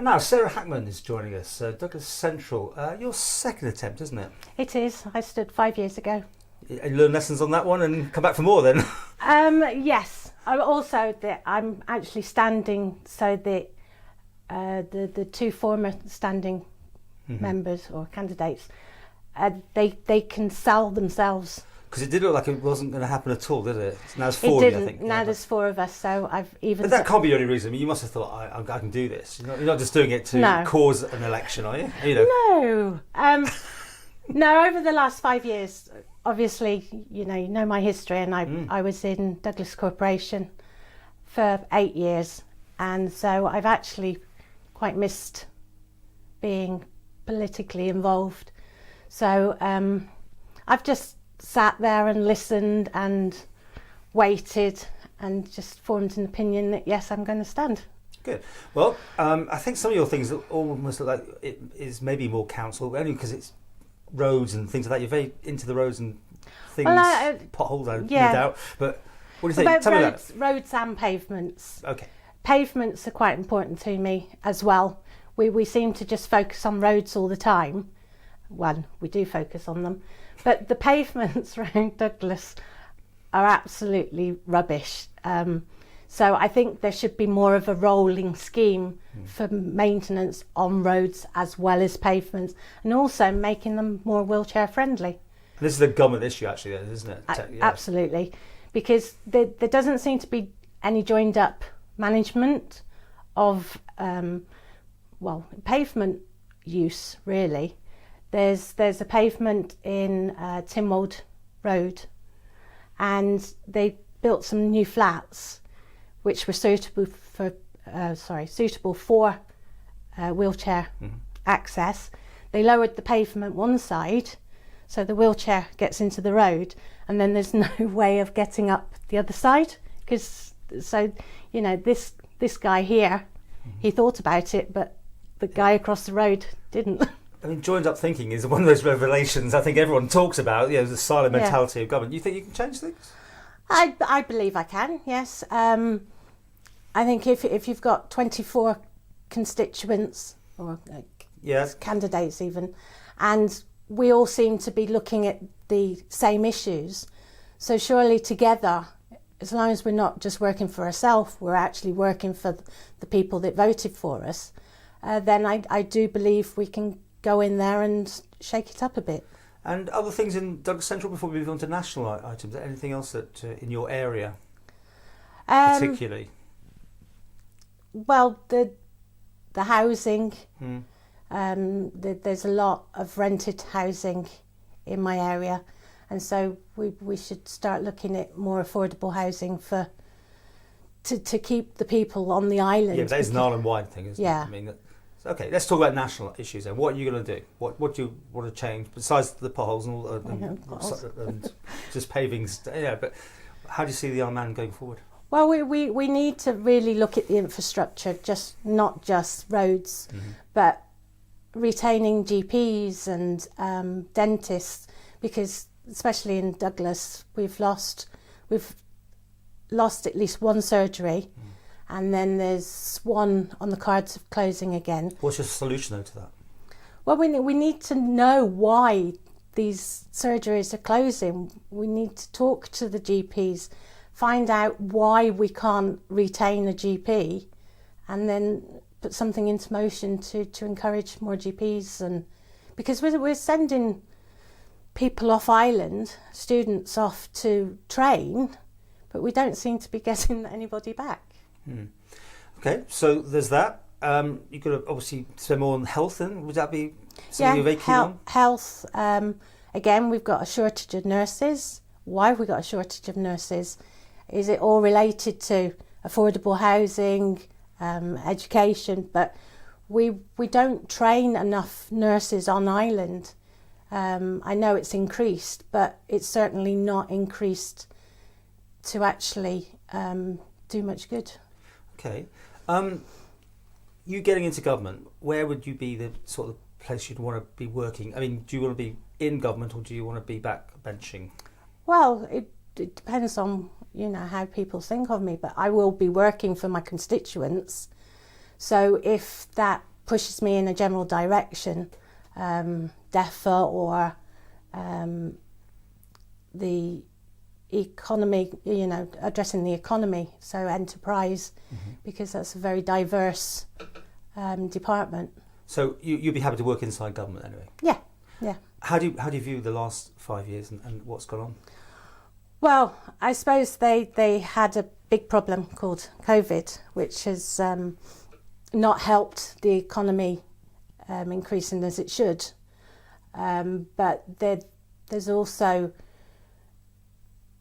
And now Sara Hackman is joining us, Douglas Central. Your second attempt, isn't it? It is. I stood 5 years ago. You learn lessons on that one and come back for more then? Yes. I'm actually standing so that the two former standing members or candidates, they can sell themselves. Because it did look like it wasn't going to happen at all, did it? Now there's four of you, I think. Now there's four of us, so I've even... But that can't be the only reason. I mean, you must have thought, I can do this. You're not just doing it to cause an election, are you? No. No, over the last 5 years, obviously, you know my history, and I was in Douglas Corporation for 8 years, and so I've actually quite missed being politically involved. So I've just sat there and listened and waited and just formed an opinion that yes, I'm going to stand. Good. Well, I think some of your things almost look like it is maybe more council, only because it's roads and things like that. You're very into the roads and things, potholes, no doubt. But what do you think? Tell me about roads and pavements. Okay. Pavements are quite important to me as well. We seem to just focus on roads all the time. Well, we do focus on them. But the pavements around Douglas are absolutely rubbish. So I think there should be more of a rolling scheme for maintenance on roads as well as pavements, and also making them more wheelchair friendly. This is a government issue actually, isn't it? Absolutely, because there doesn't seem to be any joined up management of pavement use really. There's a pavement in Tynwald Road, and they built some new flats which were suitable for wheelchair access. They lowered the pavement one side so the wheelchair gets into the road, and then there's no way of getting up the other side, because this guy here, he thought about it, but the guy across the road didn't. I mean, joined up thinking is one of those revelations I think everyone talks about, the silent mentality of government. You think you can change things? I believe I can, yes. I think if you've got 24 constituents, or candidates even, and we all seem to be looking at the same issues, so surely together, as long as we're not just working for ourselves, we're actually working for the people that voted for us, then I do believe we can go in there and shake it up a bit. And other things in Douglas Central before we move on to national items? Anything else that in your area particularly? Well, the housing. There's a lot of rented housing in my area, and so we should start looking at more affordable housing to keep the people on the island. Yeah, but that is an island-wide thing, isn't it? I mean, okay, let's talk about national issues then. What are you going to do? What do you want to change besides the potholes and all and just pavings? But how do you see the Isle of Man going forward? Well, we need to really look at the infrastructure, not just roads, but retaining GPs and dentists, because especially in Douglas, we've lost at least one surgery. And then there's one on the cards of closing again. What's your solution though to that? Well, we need to know why these surgeries are closing. We need to talk to the GPs, find out why we can't retain a GP, and then put something into motion to encourage more GPs. And because we're sending people off island, students off to train, but we don't seem to be getting anybody back. Okay, so there's that. You could obviously spend more on health then. Would that be something you're very keen on? Health. Again, we've got a shortage of nurses. Why have we got a shortage of nurses? Is it all related to affordable housing, education? But we don't train enough nurses on island. I know it's increased, but it's certainly not increased to actually do much good. Okay. You getting into government, where would you be the sort of place you'd want to be working? I mean, do you want to be in government or do you want to be back benching? Well, it depends on, how people think of me, but I will be working for my constituents. So if that pushes me in a general direction, DEFRA or the economy, addressing the economy, so enterprise, because that's a very diverse department. So you'd be happy to work inside government anyway? Yeah. How do you view the last 5 years and what's gone on? Well, I suppose they had a big problem called COVID, which has not helped the economy increasing as it should. But there's also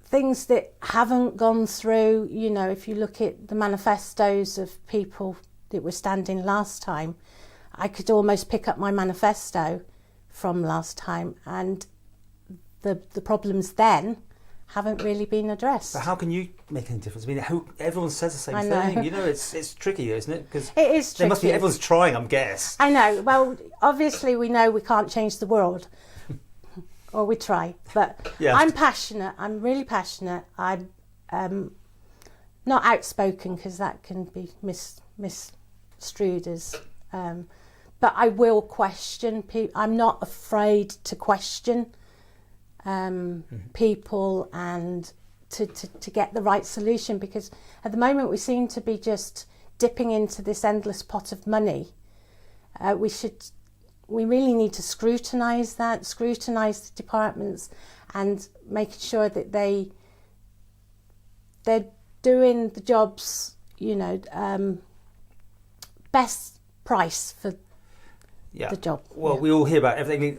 things that haven't gone through. If you look at the manifestos of people that were standing last time, I could almost pick up my manifesto from last time, and the problems then haven't really been addressed. But how can you make any difference? I mean, everyone says the same thing. It's tricky, isn't it? Because it is tricky. There must be, everyone's trying, I'm guess. I know. Well, obviously we know we can't change the world, or we try. But yeah. I'm passionate. I'm really passionate. I'm not outspoken, because that can be misconstrued as. But I will question people. I'm not afraid to question people and to get the right solution, because at the moment we seem to be just dipping into this endless pot of money. We really need to scrutinise the departments, and making sure that they're doing the jobs, best price for the job. Well, we all hear about everything.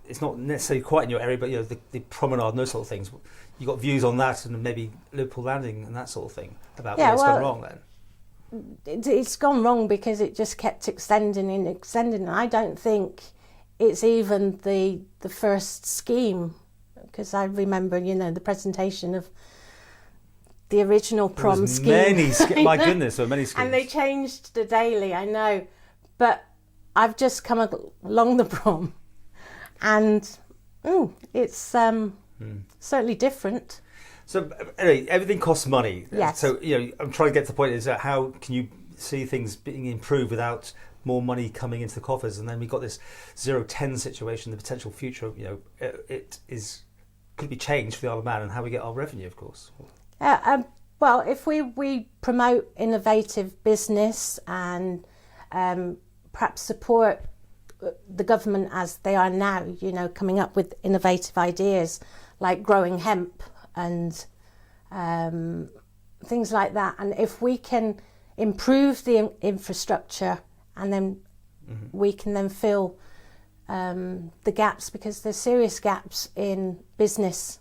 It's not necessarily quite in your area, but the promenade and those sort of things. You got views on that, and maybe Liverpool Landing and that sort of thing about what's gone wrong then. It's gone wrong because it just kept extending, and I don't think it's even the first scheme, because I remember the presentation of the original prom scheme. My goodness, there were many schemes. And they changed the daily, I know, but I've just come along the prom, and it's certainly different. So anyway, everything costs money. Yes. So I'm trying to get to the point is that how can you see things being improved without more money coming into the coffers? And then we've got this 0-10 situation, the potential future. It could be changed for the Isle of Man and how we get our revenue, of course. Well, if we promote innovative business and perhaps support the government as they are now, coming up with innovative ideas like growing hemp and things like that. And if we can improve the infrastructure, and then we can then fill the gaps, because there's serious gaps in businesses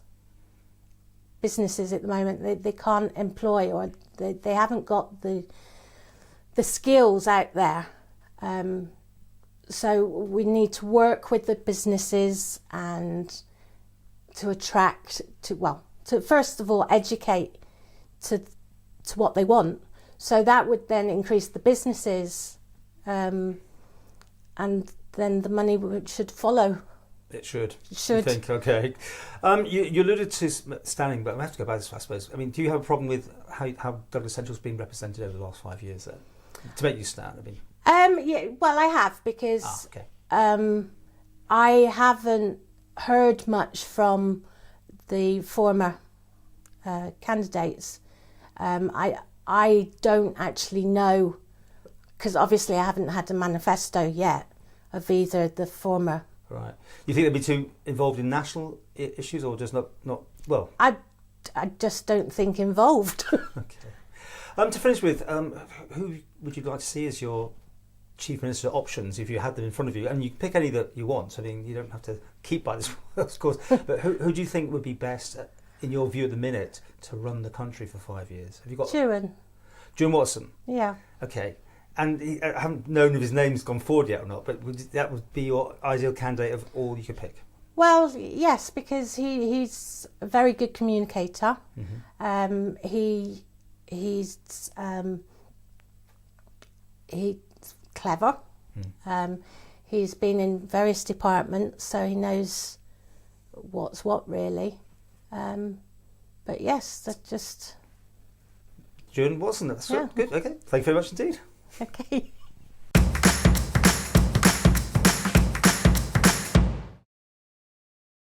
at the moment. They can't employ, or they haven't got the skills out there. So we need to work with the businesses and to attract, to first of all educate to what they want. So that would then increase the businesses, and then the money should follow. It should. It should. You think, okay. You alluded to Stanning, but I have to go back to this, I suppose. I mean, do you have a problem with how Douglas Central's been represented over the last 5 years then? To make you stand, yeah, well, I have, because I haven't heard much from the former candidates. I don't actually know, because obviously I haven't had a manifesto yet of either the former. Right. You think they'd be too involved in national issues, or just not well? I just don't think involved. Okay. To finish with, who would you like to see as your Chief Minister options if you had them in front of you? And you can pick any that you want. I mean, you don't have to keep by this, of course. But who do you think would be best, in your view at the minute, to run the country for 5 years? Have you got Juan Watson? Yeah. Okay. And I haven't known if his name's gone forward yet or not, but that would be your ideal candidate of all you could pick? Well, yes, because he's a very good communicator. He's clever. He's been in various departments, so he knows what's what, really. But yes, that's just... Juan Watson, that's good. Okay, thank you very much indeed. Okay.